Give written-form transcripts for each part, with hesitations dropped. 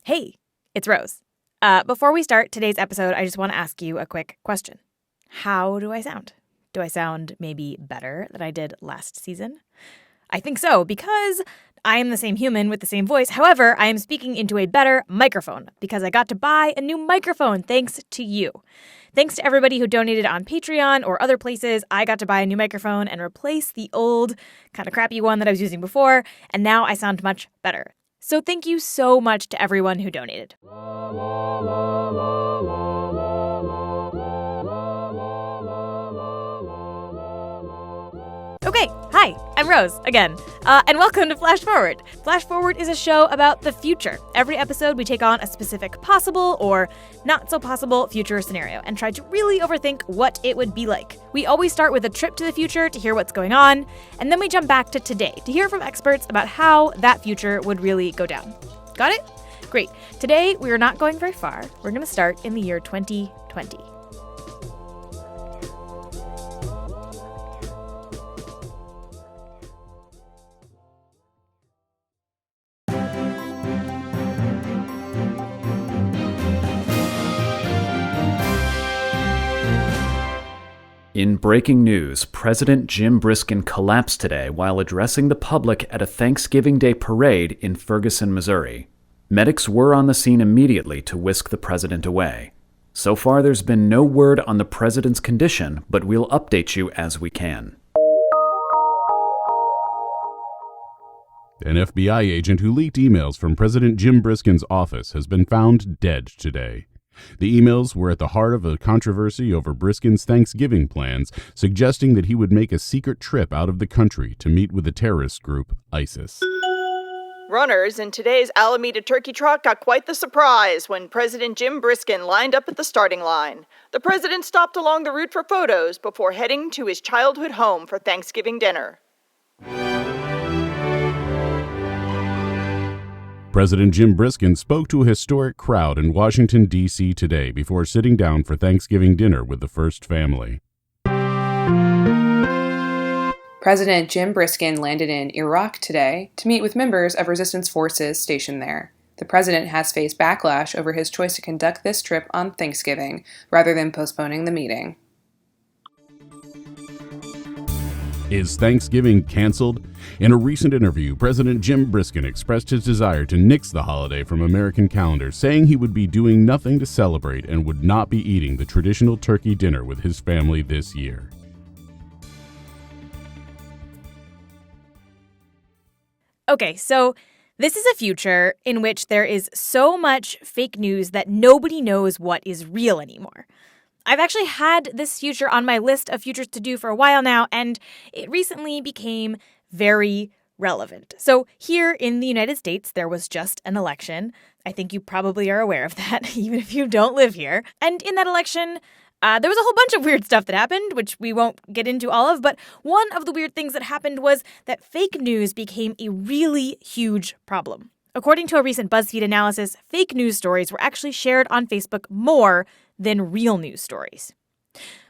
Hey, it's Rose. Before we start today's episode, I just want to ask you a quick question. How do I sound? Do I sound maybe better than I did last season? I think so, because I am the same human with the same voice. However, I am speaking into a better microphone because I got to buy a new microphone thanks to you. Thanks to everybody who donated on Patreon or other places, I got to buy a new microphone and replace the old, kind of crappy one that I was using before, and now I sound much better. So thank you so much to everyone who donated. Okay, hi, I'm Rose, again, and welcome to Flash Forward. Flash Forward is a show about the future. Every episode, we take on a specific possible or not so possible future scenario and try to really overthink what it would be like. We always start with a trip to the future to hear what's going on, and then we jump back to today to hear from experts about how that future would really go down. Got it? Great. Today, we are not going very far. We're going to start in the year 2020. In breaking news, President Jim Briskin collapsed today while addressing the public at a Thanksgiving Day parade in Ferguson, Missouri. Medics were on the scene immediately to whisk the president away. So far, there's been no word on the president's condition, but we'll update you as we can. An FBI agent who leaked emails from President Jim Briskin's office has been found dead today. The emails were at the heart of a controversy over Briskin's Thanksgiving plans, suggesting that he would make a secret trip out of the country to meet with the terrorist group ISIS. Runners in today's Alameda Turkey Trot got quite the surprise when President Jim Briskin lined up at the starting line. The president stopped along the route for photos before heading to his childhood home for Thanksgiving dinner. President Jim Briskin spoke to a historic crowd in Washington, D.C. today before sitting down for Thanksgiving dinner with the First Family. President Jim Briskin landed in Iraq today to meet with members of resistance forces stationed there. The president has faced backlash over his choice to conduct this trip on Thanksgiving rather than postponing the meeting. Is Thanksgiving canceled? In a recent interview, President Jim Briskin expressed his desire to nix the holiday from American calendar, saying he would be doing nothing to celebrate and would not be eating the traditional turkey dinner with his family this year. Okay, so this is a future in which there is so much fake news that nobody knows what is real anymore. I've actually had this future on my list of futures to do for a while now, and it recently became very relevant. So here in the United States, there was just an election. I think you probably are aware of that, even if you don't live here. And in that election, there was a whole bunch of weird stuff that happened, which we won't get into all of, but one of the weird things that happened was that fake news became a really huge problem. According to a recent BuzzFeed analysis, fake news stories were actually shared on Facebook more than real news stories.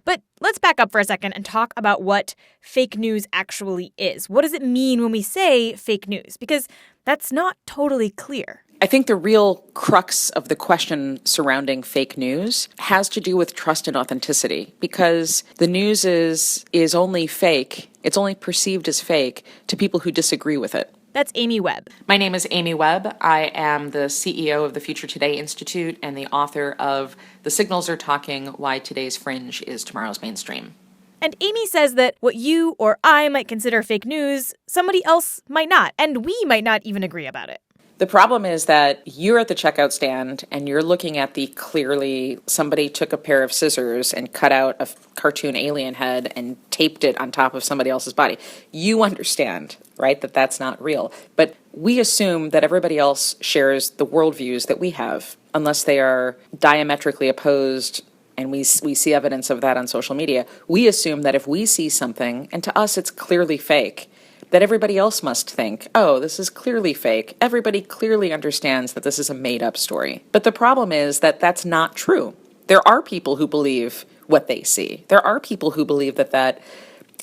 But let's back up for a second and talk about what fake news actually is. What does it mean when we say fake news? Because that's not totally clear. I think the real crux of the question surrounding fake news has to do with trust and authenticity, because the news is only fake, it's only perceived as fake to people who disagree with it. That's Amy Webb. My name is Amy Webb. I am the CEO of the Future Today Institute and the author of The Signals Are Talking: Why Today's Fringe is Tomorrow's Mainstream. And Amy says that what you or I might consider fake news, somebody else might not, and we might not even agree about it. The problem is that you're at the checkout stand and you're looking at the clearly somebody took a pair of scissors and cut out a cartoon alien head and taped it on top of somebody else's body. You understand, right, that that's not real. But we assume that everybody else shares the worldviews that we have, unless they are diametrically opposed, and we see evidence of that on social media. We assume that if we see something, and to us it's clearly fake, that everybody else must think, oh, this is clearly fake. Everybody clearly understands that this is a made-up story. But the problem is that that's not true. There are people who believe what they see. There are people who believe that that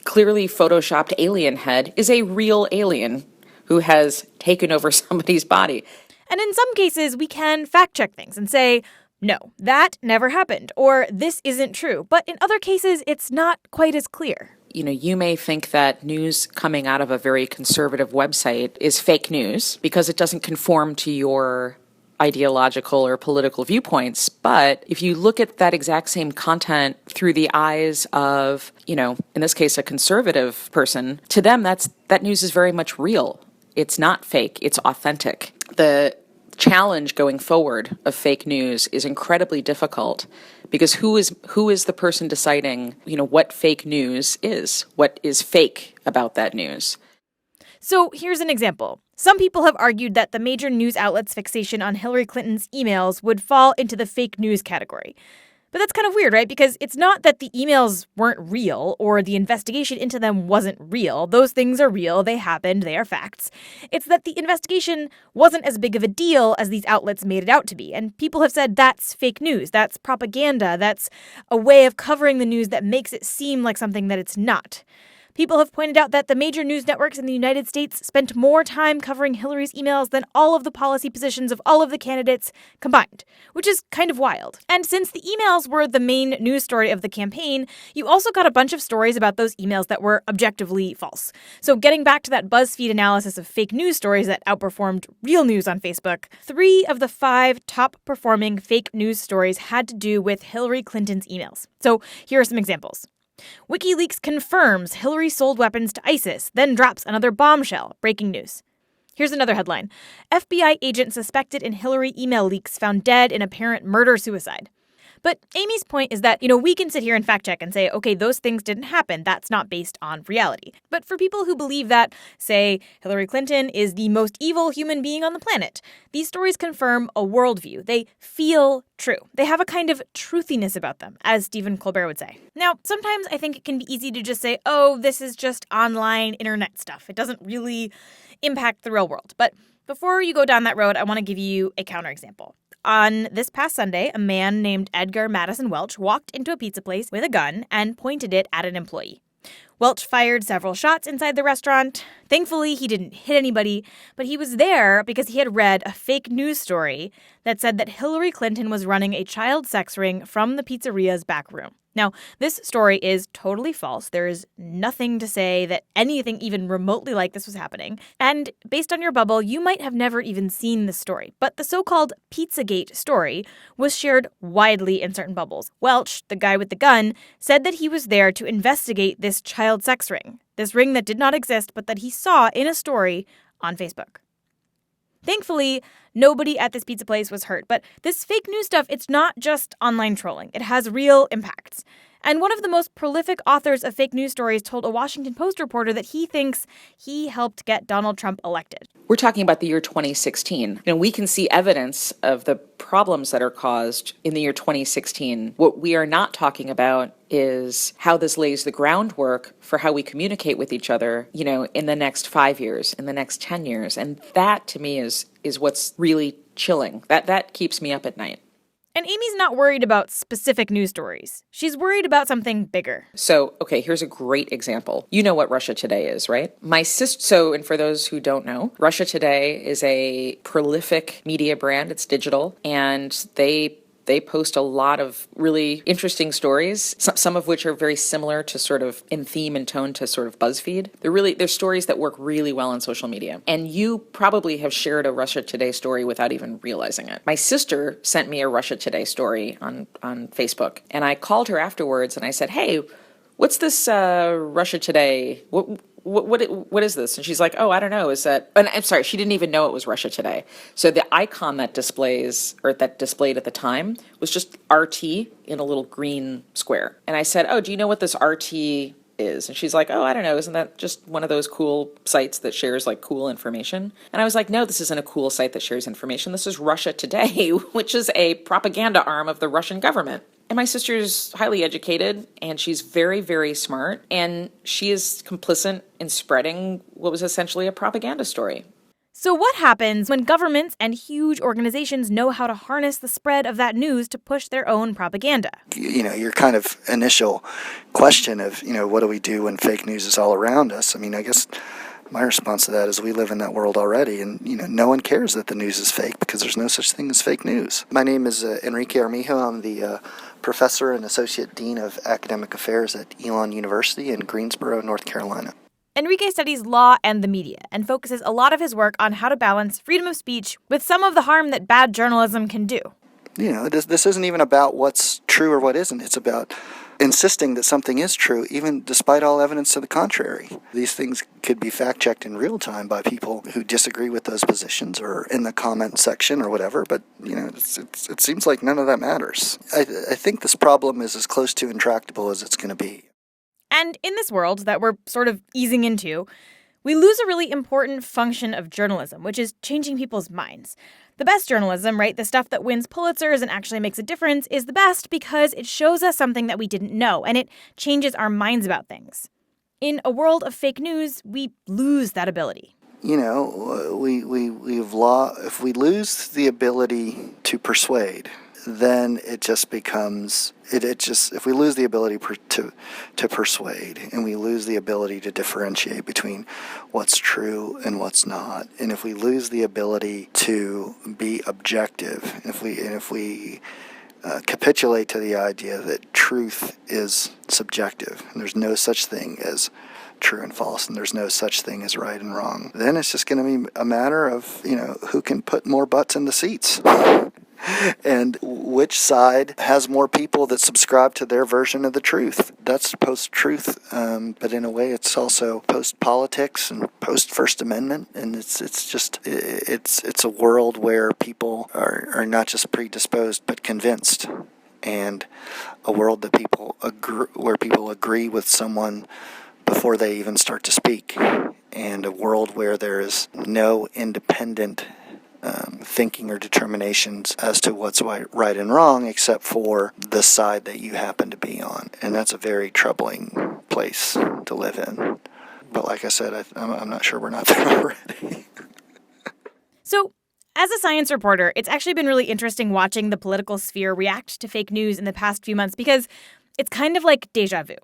clearly photoshopped alien head is a real alien who has taken over somebody's body. And in some cases, we can fact-check things and say, no, that never happened, or this isn't true. But in other cases, it's not quite as clear. You may think that news coming out of a very conservative website is fake news because it doesn't conform to your ideological or political viewpoints. But if you look at that exact same content through the eyes of, in this case, a conservative person, to them, that news is very much real. It's not fake. It's authentic. The challenge going forward of fake news is incredibly difficult because who is the person deciding, what fake news is? What is fake about that news? So here's an example. Some people have argued that the major news outlets' fixation on Hillary Clinton's emails would fall into the fake news category. But that's kind of weird, right? Because it's not that the emails weren't real or the investigation into them wasn't real. Those things are real. They happened. They are facts. It's that the investigation wasn't as big of a deal as these outlets made it out to be. And people have said that's fake news. That's propaganda. That's a way of covering the news that makes it seem like something that it's not. People have pointed out that the major news networks in the United States spent more time covering Hillary's emails than all of the policy positions of all of the candidates combined, which is kind of wild. And since the emails were the main news story of the campaign, you also got a bunch of stories about those emails that were objectively false. So getting back to that BuzzFeed analysis of fake news stories that outperformed real news on Facebook, 3 of the 5 top-performing fake news stories had to do with Hillary Clinton's emails. So here are some examples. WikiLeaks confirms Hillary sold weapons to ISIS, then drops another bombshell. Breaking news. Here's another headline. FBI agent suspected in Hillary email leaks found dead in apparent murder-suicide. But Amy's point is that, we can sit here and fact check and say, okay, those things didn't happen. That's not based on reality. But for people who believe that, say, Hillary Clinton is the most evil human being on the planet, these stories confirm a worldview. They feel true. They have a kind of truthiness about them, as Stephen Colbert would say. Now, sometimes I think it can be easy to just say, oh, this is just online internet stuff. It doesn't really impact the real world. But before you go down that road, I want to give you a counterexample. On this past Sunday, a man named Edgar Madison Welch walked into a pizza place with a gun and pointed it at an employee. Welch fired several shots inside the restaurant. Thankfully, he didn't hit anybody, but he was there because he had read a fake news story that said that Hillary Clinton was running a child sex ring from the pizzeria's back room. Now, this story is totally false. There is nothing to say that anything even remotely like this was happening. And based on your bubble, you might have never even seen this story. But the so-called Pizzagate story was shared widely in certain bubbles. Welch, the guy with the gun, said that he was there to investigate this child sex ring. This ring that did not exist, but that he saw in a story on Facebook. Thankfully, nobody at this pizza place was hurt. But this fake news stuff, it's not just online trolling. It has real impacts. And one of the most prolific authors of fake news stories told a Washington Post reporter that he thinks he helped get Donald Trump elected. We're talking about the year 2016. We can see evidence of the problems that are caused in the year 2016. What we are not talking about is how this lays the groundwork for how we communicate with each other, in the next 5 years, in the next 10 years. And that, to me, is what's really chilling. That keeps me up at night. And Amy's not worried about specific news stories. She's worried about something bigger. So, okay, here's a great example. You know what Russia Today is, right? My sister, and for those who don't know, Russia Today is a prolific media brand. It's digital, and they post a lot of really interesting stories, some of which are very similar to sort of in theme and tone to sort of BuzzFeed. They're stories that work really well on social media. And you probably have shared a Russia Today story without even realizing it. My sister sent me a Russia Today story on Facebook, and I called her afterwards and I said, hey, what's this Russia Today? What is this? And she's like, oh, I don't know. And I'm sorry, she didn't even know it was Russia Today. So the icon that displayed at the time was just RT in a little green square. And I said, oh, do you know what this RT is? And she's like, oh, I don't know. Isn't that just one of those cool sites that shares like cool information? And I was like, no, this isn't a cool site that shares information. This is Russia Today, which is a propaganda arm of the Russian government. And my sister's highly educated, and she's very, very smart, and she is complicit in spreading what was essentially a propaganda story. So what happens when governments and huge organizations know how to harness the spread of that news to push their own propaganda? Your kind of initial question of, what do we do when fake news is all around us? I mean, I guess My response to that is we live in that world already, and no one cares that the news is fake because there's no such thing as fake news. My name is Enrique Armijo. I'm the professor and associate dean of academic affairs at Elon University in Greensboro, North Carolina. Enrique studies law and the media and focuses a lot of his work on how to balance freedom of speech with some of the harm that bad journalism can do. This isn't even about what's true or what isn't. It's about insisting that something is true, even despite all evidence to the contrary. These things could be fact-checked in real time by people who disagree with those positions or in the comment section or whatever, but, it seems like none of that matters. I think this problem is as close to intractable as it's going to be. And in this world that we're sort of easing into, we lose a really important function of journalism, which is changing people's minds. The best journalism, right, the stuff that wins Pulitzers and actually makes a difference, is the best because it shows us something that we didn't know, and it changes our minds about things. In a world of fake news, we lose that ability. If we lose the ability to persuade, then it just becomes if we lose the ability to persuade, and we lose the ability to differentiate between what's true and what's not, and if we lose the ability to be objective, if we capitulate to the idea that truth is subjective and there's no such thing as true and false, and there's no such thing as right and wrong, then it's just going to be a matter of who can put more butts in the seats. And which side has more people that subscribe to their version of the truth. That's post-truth, but in a way it's also post-politics and post-First Amendment, and it's a world where people are not just predisposed but convinced, and a world that where people agree with someone before they even start to speak, and a world where there is no independent thinking or determinations as to what's right and wrong except for the side that you happen to be on. And that's a very troubling place to live in. But like I said, I'm not sure we're not there already. So, as a science reporter, it's actually been really interesting watching the political sphere react to fake news in the past few months because it's kind of like deja vu.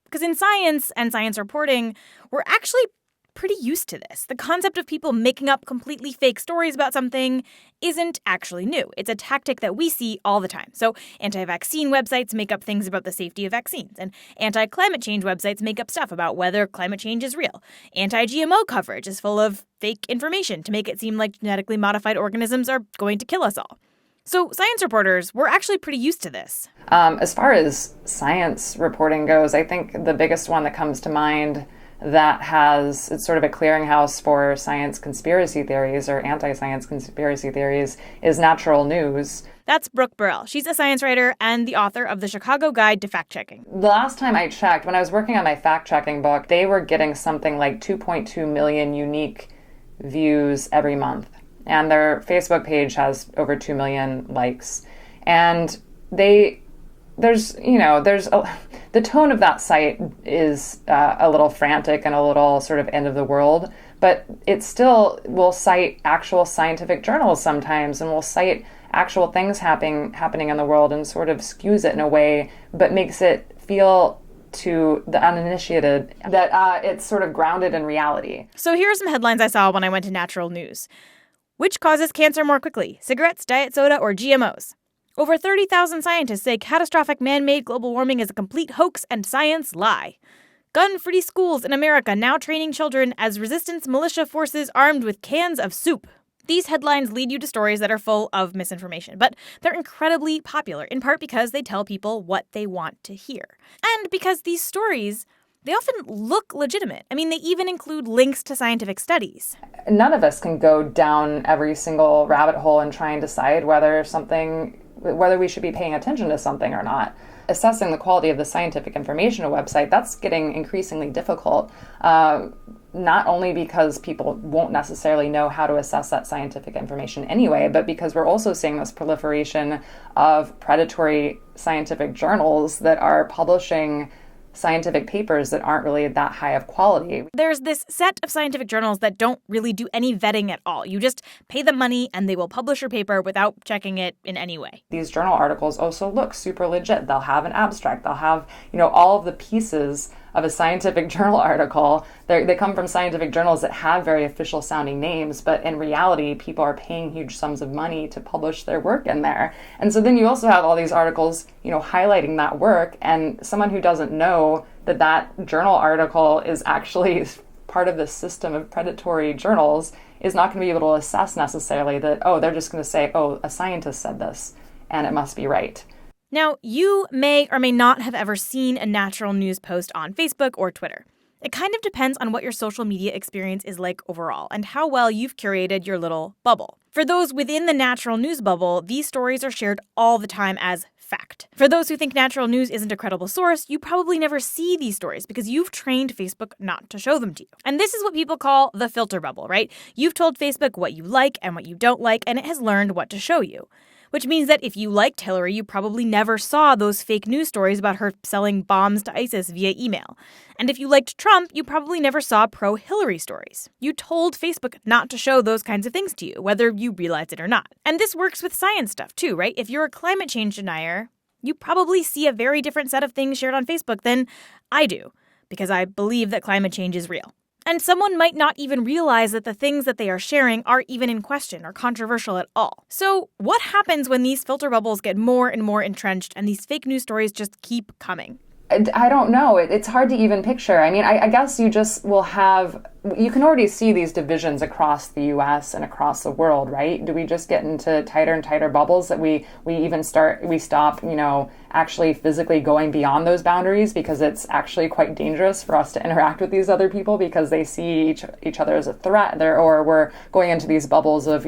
Because in science and science reporting, we're actually pretty used to this. The concept of people making up completely fake stories about something isn't actually new. It's a tactic that we see all the time. So anti-vaccine websites make up things about the safety of vaccines, and anti-climate change websites make up stuff about whether climate change is real. Anti-GMO coverage is full of fake information to make it seem like genetically modified organisms are going to kill us all. So science reporters, we're actually pretty used to this. As far as science reporting goes, I think the biggest one that comes to mind it's sort of a clearinghouse for science conspiracy theories or anti-science conspiracy theories is Natural News. That's Brooke Burrell. She's a science writer and the author of the Chicago Guide to Fact-Checking. The last time I checked, when I was working on my fact-checking book, they were getting something like 2.2 million unique views every month. And their Facebook page has over 2 million likes. And the tone of that site is a little frantic and a little sort of end of the world, but it still will cite actual scientific journals sometimes and will cite actual things happening in the world and sort of skews it in a way, but makes it feel to the uninitiated that it's sort of grounded in reality. So here are some headlines I saw when I went to Natural News. Which causes cancer more quickly, cigarettes, diet soda, or GMOs? Over 30,000 scientists say catastrophic man-made global warming is a complete hoax and science lie. Gun-free schools in America now training children as resistance militia forces armed with cans of soup. These headlines lead you to stories that are full of misinformation, but they're incredibly popular, in part because they tell people what they want to hear. And because these stories, they often look legitimate. I mean, they even include links to scientific studies. None of us can go down every single rabbit hole and try and decide whether we should be paying attention to something or not. Assessing the quality of the scientific information on a website, that's getting increasingly difficult, not only because people won't necessarily know how to assess that scientific information anyway, but because we're also seeing this proliferation of predatory scientific journals that are publishing scientific papers that aren't really that high of quality. There's this set of scientific journals that don't really do any vetting at all. You just pay them money and they will publish your paper without checking it in any way. These journal articles also look super legit. They'll have an abstract. They'll have, all of the pieces of a scientific journal article. They come from scientific journals that have very official sounding names, but in reality, people are paying huge sums of money to publish their work in there. And so then you also have all these articles, highlighting that work, and someone who doesn't know that journal article is actually part of this system of predatory journals is not going to be able to assess necessarily that, they're just going to say, a scientist said this, and it must be right. Now, you may or may not have ever seen a natural news post on Facebook or Twitter. It kind of depends on what your social media experience is like overall and how well you've curated your little bubble. For those within the natural news bubble, these stories are shared all the time as fact. For those who think natural news isn't a credible source, you probably never see these stories because you've trained Facebook not to show them to you. And this is what people call the filter bubble, right? You've told Facebook what you like and what you don't like, and it has learned what to show you. Which means that if you liked Hillary, you probably never saw those fake news stories about her selling bombs to ISIS via email. And if you liked Trump, you probably never saw pro-Hillary stories. You told Facebook not to show those kinds of things to you, whether you realize it or not. And this works with science stuff too, right? If you're a climate change denier, you probably see a very different set of things shared on Facebook than I do, because I believe that climate change is real. And someone might not even realize that the things that they are sharing are even in question or controversial at all. So what happens when these filter bubbles get more and more entrenched and these fake news stories just keep coming? I don't know. It's hard to even picture. I mean, I guess you just will have, you can already see these divisions across the U.S. and across the world, right? Do we just get into tighter and tighter bubbles that we stop, actually physically going beyond those boundaries because it's actually quite dangerous for us to interact with these other people because they see each other as a threat there, or we're going into these bubbles of,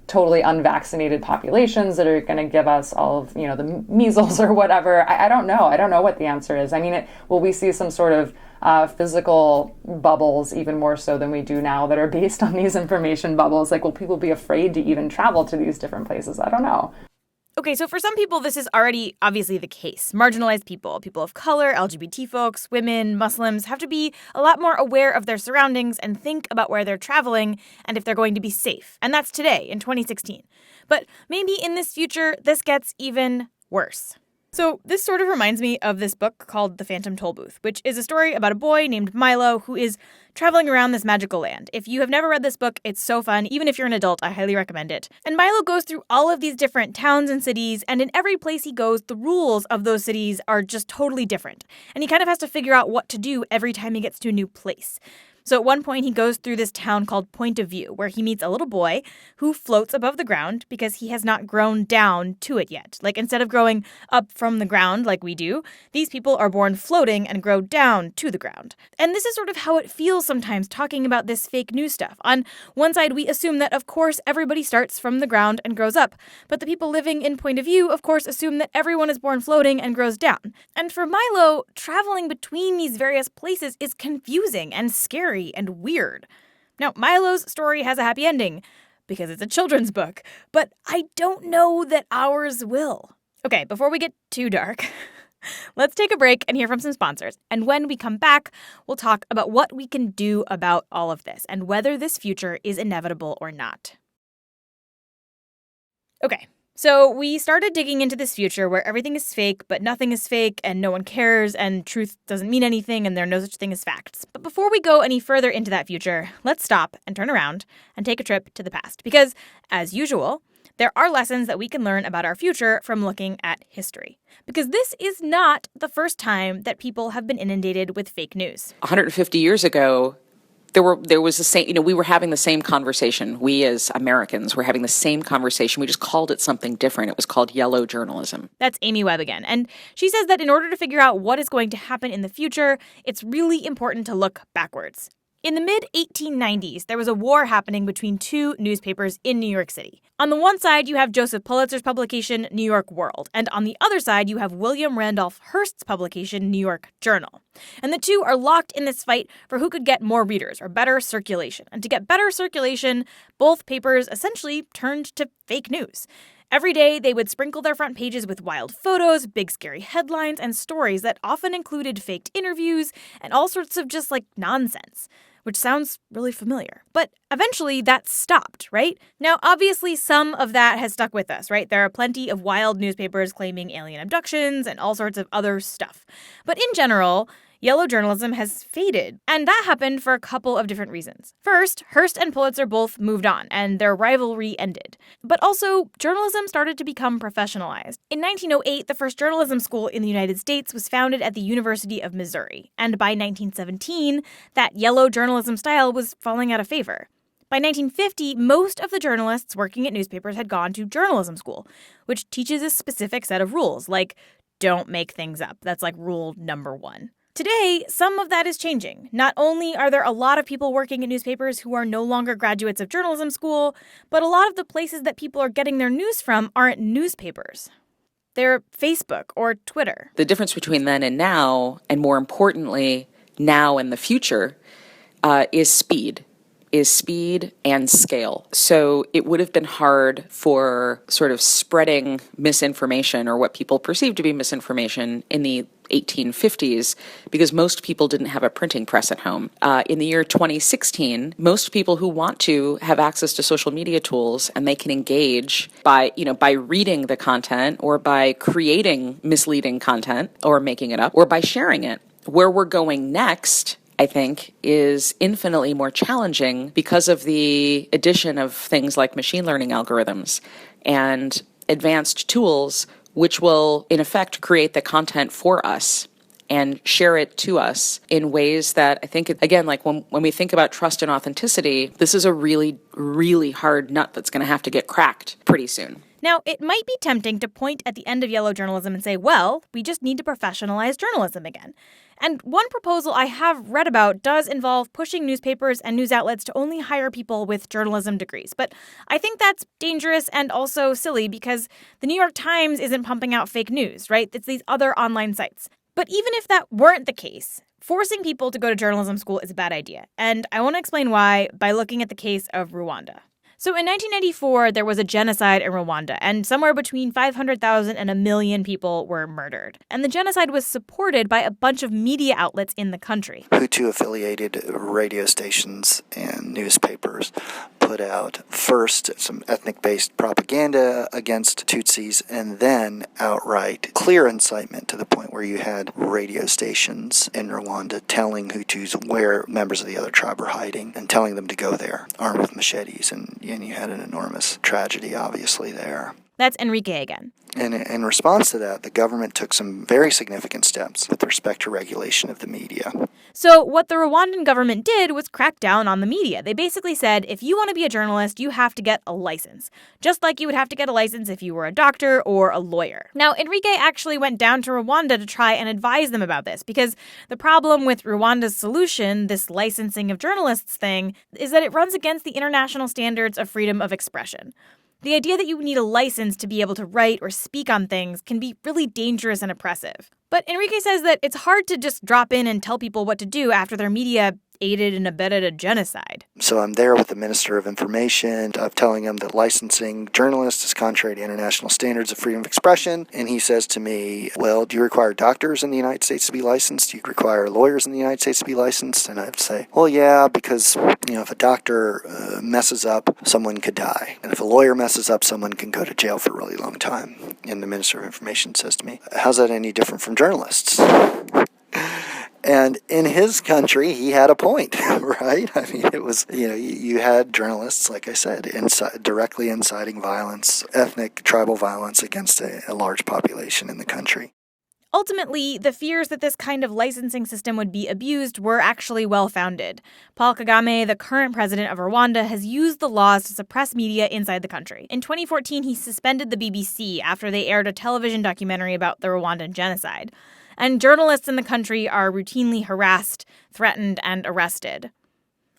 totally unvaccinated populations that are going to give us all of, the measles or whatever. I don't know. I don't know what the answer is. I mean, will we see some sort of physical bubbles even more so than we do now that are based on these information bubbles? Like, will people be afraid to even travel to these different places? I don't know. Okay, so for some people, this is already obviously the case. Marginalized people of color, LGBT folks, women, Muslims have to be a lot more aware of their surroundings and think about where they're traveling and if they're going to be safe. And that's today, in 2016. But maybe in this future, this gets even worse. So this sort of reminds me of this book called The Phantom Tollbooth, which is a story about a boy named Milo who is traveling around this magical land. If you have never read this book, it's so fun. Even if you're an adult, I highly recommend it. And Milo goes through all of these different towns and cities, and in every place he goes, the rules of those cities are just totally different. And he kind of has to figure out what to do every time he gets to a new place. So at one point, he goes through this town called Point of View, where he meets a little boy who floats above the ground because he has not grown down to it yet. Like, instead of growing up from the ground like we do, these people are born floating and grow down to the ground. And this is sort of how it feels sometimes talking about this fake news stuff. On one side, we assume that, of course, everybody starts from the ground and grows up. But the people living in Point of View, of course, assume that everyone is born floating and grows down. And for Milo, traveling between these various places is confusing and scary and weird. Now, Milo's story has a happy ending because it's a children's book, but I don't know that ours will. Okay, before we get too dark, let's take a break and hear from some sponsors. And when we come back, we'll talk about what we can do about all of this and whether this future is inevitable or not. Okay. So we started digging into this future where everything is fake, but nothing is fake, and no one cares, and truth doesn't mean anything, and there are no such thing as facts. But before we go any further into that future, let's stop and turn around and take a trip to the past. Because, as usual, there are lessons that we can learn about our future from looking at history. Because this is not the first time that people have been inundated with fake news. 150 years ago, there was the same, we were having the same conversation. We as Americans were having the same conversation. We just called it something different. It was called yellow journalism. That's Amy Webb again. And she says that in order to figure out what is going to happen in the future, it's really important to look backwards. In the mid-1890s, there was a war happening between two newspapers in New York City. On the one side, you have Joseph Pulitzer's publication, New York World. And on the other side, you have William Randolph Hearst's publication, New York Journal. And the two are locked in this fight for who could get more readers or better circulation. And to get better circulation, both papers essentially turned to fake news. Every day, they would sprinkle their front pages with wild photos, big scary headlines, and stories that often included faked interviews and all sorts of just nonsense. Which sounds really familiar. But eventually that stopped, right? Now, obviously, some of that has stuck with us, right? There are plenty of wild newspapers claiming alien abductions and all sorts of other stuff. But in general, yellow journalism has faded. And that happened for a couple of different reasons. First, Hearst and Pulitzer both moved on, and their rivalry ended. But also, journalism started to become professionalized. In 1908, the first journalism school in the United States was founded at the University of Missouri. And by 1917, that yellow journalism style was falling out of favor. By 1950, most of the journalists working at newspapers had gone to journalism school, which teaches a specific set of rules, like don't make things up. That's like rule number 1. Today, some of that is changing. Not only are there a lot of people working at newspapers who are no longer graduates of journalism school, but a lot of the places that people are getting their news from aren't newspapers. They're Facebook or Twitter. The difference between then and now, and more importantly, now and the future, is speed and scale. So it would have been hard for sort of spreading misinformation or what people perceive to be misinformation in the 1850s because most people didn't have a printing press at home. In the year 2016, most people who want to have access to social media tools and they can engage by reading the content or by creating misleading content or making it up or by sharing it. Where we're going next, I think, is infinitely more challenging because of the addition of things like machine learning algorithms and advanced tools which will, in effect, create the content for us and share it to us in ways that I think, again, like when we think about trust and authenticity, this is a really, really hard nut that's going to have to get cracked pretty soon. Now, it might be tempting to point at the end of yellow journalism and say, well, we just need to professionalize journalism again. And one proposal I have read about does involve pushing newspapers and news outlets to only hire people with journalism degrees. But I think that's dangerous and also silly because the New York Times isn't pumping out fake news, right? It's these other online sites. But even if that weren't the case, forcing people to go to journalism school is a bad idea. And I want to explain why by looking at the case of Rwanda. So in 1994, there was a genocide in Rwanda, and somewhere between 500,000 and 1 million people were murdered. And the genocide was supported by a bunch of media outlets in the country. Hutu-affiliated radio stations and newspapers put out first some ethnic-based propaganda against Tutsis, and then outright clear incitement to the point where you had radio stations in Rwanda telling Hutus where members of the other tribe were hiding and telling them to go there, armed with machetes, and you had an enormous tragedy, obviously, there. That's Enrique again. And in response to that, the government took some very significant steps with respect to regulation of the media. So what the Rwandan government did was crack down on the media. They basically said, if you want to be a journalist, you have to get a license. Just like you would have to get a license if you were a doctor or a lawyer. Now, Enrique actually went down to Rwanda to try and advise them about this, because the problem with Rwanda's solution, this licensing of journalists thing, is that it runs against the international standards of freedom of expression. The idea that you need a license to be able to write or speak on things can be really dangerous and oppressive. But Enrique says that it's hard to just drop in and tell people what to do after their media aided and abetted a genocide. So I'm there with the Minister of Information. I'm telling him that licensing journalists is contrary to international standards of freedom of expression. And he says to me, well, do you require doctors in the United States to be licensed? Do you require lawyers in the United States to be licensed? And I'd say, well, yeah, because if a doctor messes up, someone could die. And if a lawyer messes up, someone can go to jail for a really long time. And the Minister of Information says to me, how's that any different from journalists? And in his country, he had a point, right? I mean, it was, you had journalists, like I said, directly inciting violence, ethnic, tribal violence against a large population in the country. Ultimately, the fears that this kind of licensing system would be abused were actually well-founded. Paul Kagame, the current president of Rwanda, has used the laws to suppress media inside the country. In 2014, he suspended the BBC after they aired a television documentary about the Rwandan genocide. And journalists in the country are routinely harassed, threatened, and arrested.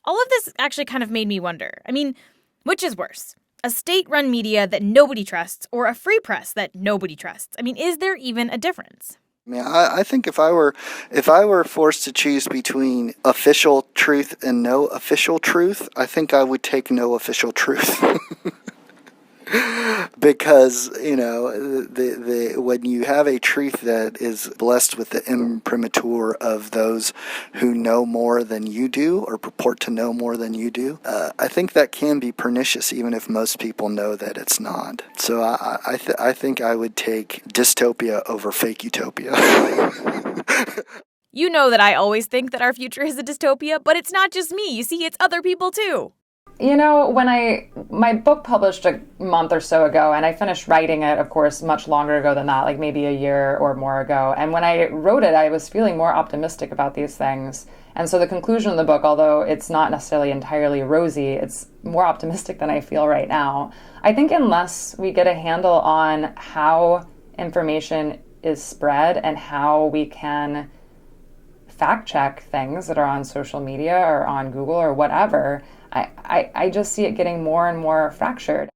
All of this actually kind of made me wonder. I mean, which is worse? A state-run media that nobody trusts or a free press that nobody trusts? I mean, is there even a difference? I think if I were forced to choose between official truth and no official truth, I think I would take no official truth. Because, when you have a truth that is blessed with the imprimatur of those who know more than you do or purport to know more than you do, I think that can be pernicious even if most people know that it's not. So I think I would take dystopia over fake utopia. You know that I always think that our future is a dystopia, but it's not just me. You see, it's other people too. You know, my book published a month or so ago, and I finished writing it, of course, much longer ago than that, like maybe a year or more ago. And when I wrote it, I was feeling more optimistic about these things. And so the conclusion of the book, although it's not necessarily entirely rosy, it's more optimistic than I feel right now. I think unless we get a handle on how information is spread and how we can fact check things that are on social media or on Google or whatever, I just see it getting more and more fractured.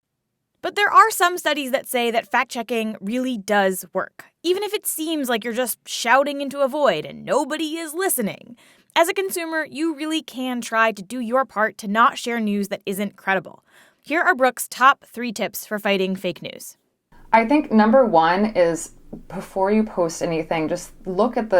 But there are some studies that say that fact-checking really does work, even if it seems like you're just shouting into a void and nobody is listening. As a consumer, you really can try to do your part to not share news that isn't credible. Here are Brooke's top 3 tips for fighting fake news. I think number 1 is, before you post anything, just look at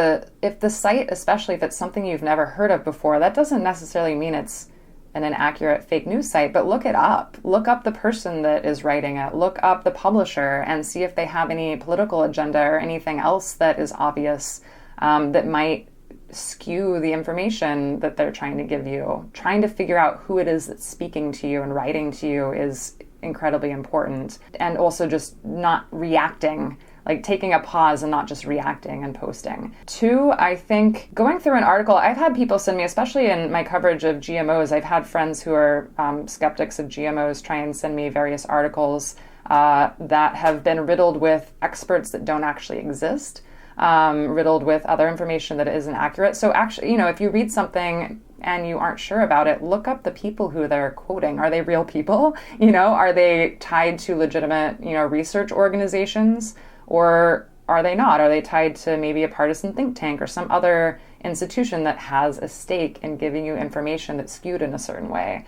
if the site, especially if it's something you've never heard of before, that doesn't necessarily mean it's an inaccurate fake news site, but look it up. Look up the person that is writing it. Look up the publisher and see if they have any political agenda or anything else that is obvious that might skew the information that they're trying to give you. Trying to figure out who it is that's speaking to you and writing to you is incredibly important. And also just not reacting, like taking a pause and not just reacting and posting. 2, I think going through an article, I've had people send me, especially in my coverage of GMOs, I've had friends who are skeptics of GMOs try and send me various articles that have been riddled with experts that don't actually exist, riddled with other information that isn't accurate. So actually, if you read something and you aren't sure about it, look up the people who they're quoting. Are they real people? Are they tied to legitimate, research organizations? Or are they not? Are they tied to maybe a partisan think tank or some other institution that has a stake in giving you information that's skewed in a certain way?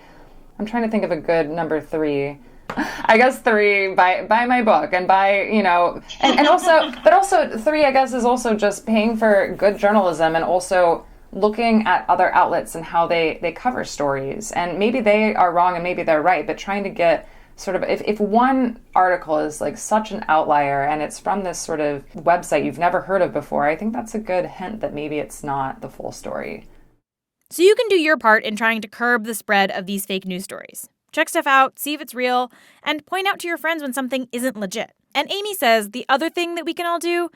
I'm trying to think of a good number 3. I guess 3, buy my book and buy, and also, but also 3, I guess, is also just paying for good journalism and also looking at other outlets and how they cover stories. And maybe they are wrong and maybe they're right, but trying to get sort of, if one article is like such an outlier and it's from this sort of website you've never heard of before, I think that's a good hint that maybe it's not the full story. So you can do your part in trying to curb the spread of these fake news stories. Check stuff out, see if it's real, and point out to your friends when something isn't legit. And Amy says the other thing that we can all do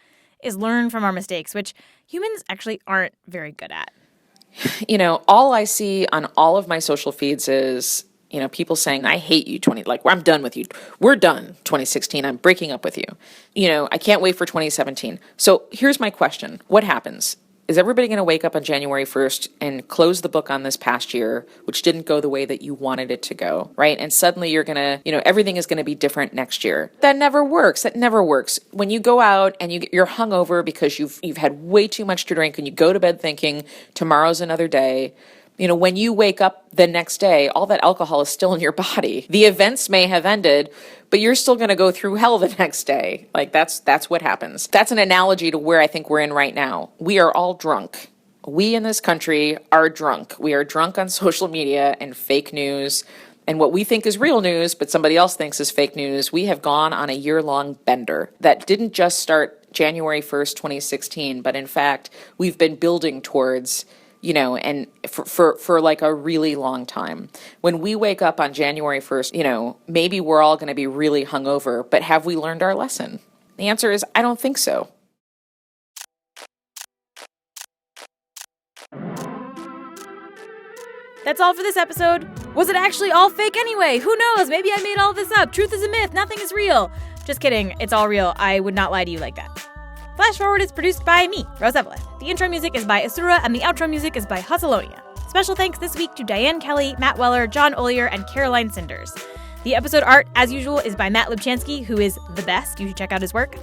is learn from our mistakes, which humans actually aren't very good at. All I see on all of my social feeds is people saying, I hate you, I'm done with you. We're done, 2016. I'm breaking up with you. I can't wait for 2017. So here's my question. What happens? Is everybody going to wake up on January 1st and close the book on this past year, which didn't go the way that you wanted it to go, right? And suddenly you're going to, everything is going to be different next year. That never works. When you go out and you're hungover because you've had way too much to drink and you go to bed thinking tomorrow's another day, when you wake up the next day, all that alcohol is still in your body. The events may have ended, but you're still going to go through hell the next day. That's what happens. That's an analogy to where I think we're in right now. We are all drunk. We in this country are drunk. We are drunk on social media and fake news and what we think is real news, but somebody else thinks is fake news. We have gone on a year-long bender that didn't just start January 1st, 2016, but in fact, we've been building towards and for like a really long time. When we wake up on January 1st, maybe we're all going to be really hungover, but have we learned our lesson? The answer is, I don't think so. That's all for this episode. Was it actually all fake anyway? Who knows? Maybe I made all this up. Truth is a myth. Nothing is real. Just kidding. It's all real. I would not lie to you like that. Flash Forward is produced by me, Rose Eveleth. The intro music is by Asura, and the outro music is by Hustleonia. Special thanks this week to Diane Kelly, Matt Weller, John Ollier, and Caroline Cinders. The episode art, as usual, is by Matt Lubchansky, who is the best. You should check out his work.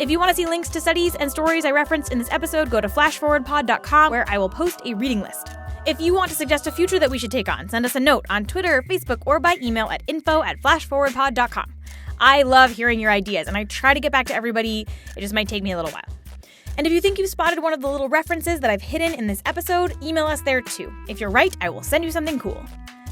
If you want to see links to studies and stories I referenced in this episode, go to flashforwardpod.com, where I will post a reading list. If you want to suggest a future that we should take on, send us a note on Twitter, Facebook, or by email at info@flashforwardpod.com. I love hearing your ideas, and I try to get back to everybody. It just might take me a little while. And if you think you've spotted one of the little references that I've hidden in this episode, email us there too. If you're right, I will send you something cool.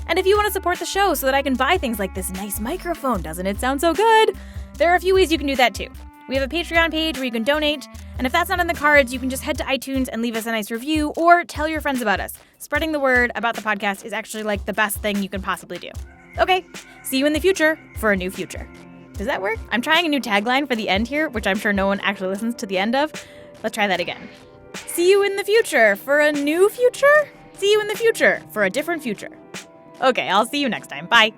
And if you want to support the show so that I can buy things like this nice microphone, doesn't it sound so good? There are a few ways you can do that too. We have a Patreon page where you can donate, and if that's not in the cards, you can just head to iTunes and leave us a nice review or tell your friends about us. Spreading the word about the podcast is actually like the best thing you can possibly do. Okay, see you in the future for a new future. Does that work? I'm trying a new tagline for the end here, which I'm sure no one actually listens to the end of. Let's try that again. See you in the future for a new future? See you in the future for a different future. Okay, I'll see you next time. Bye.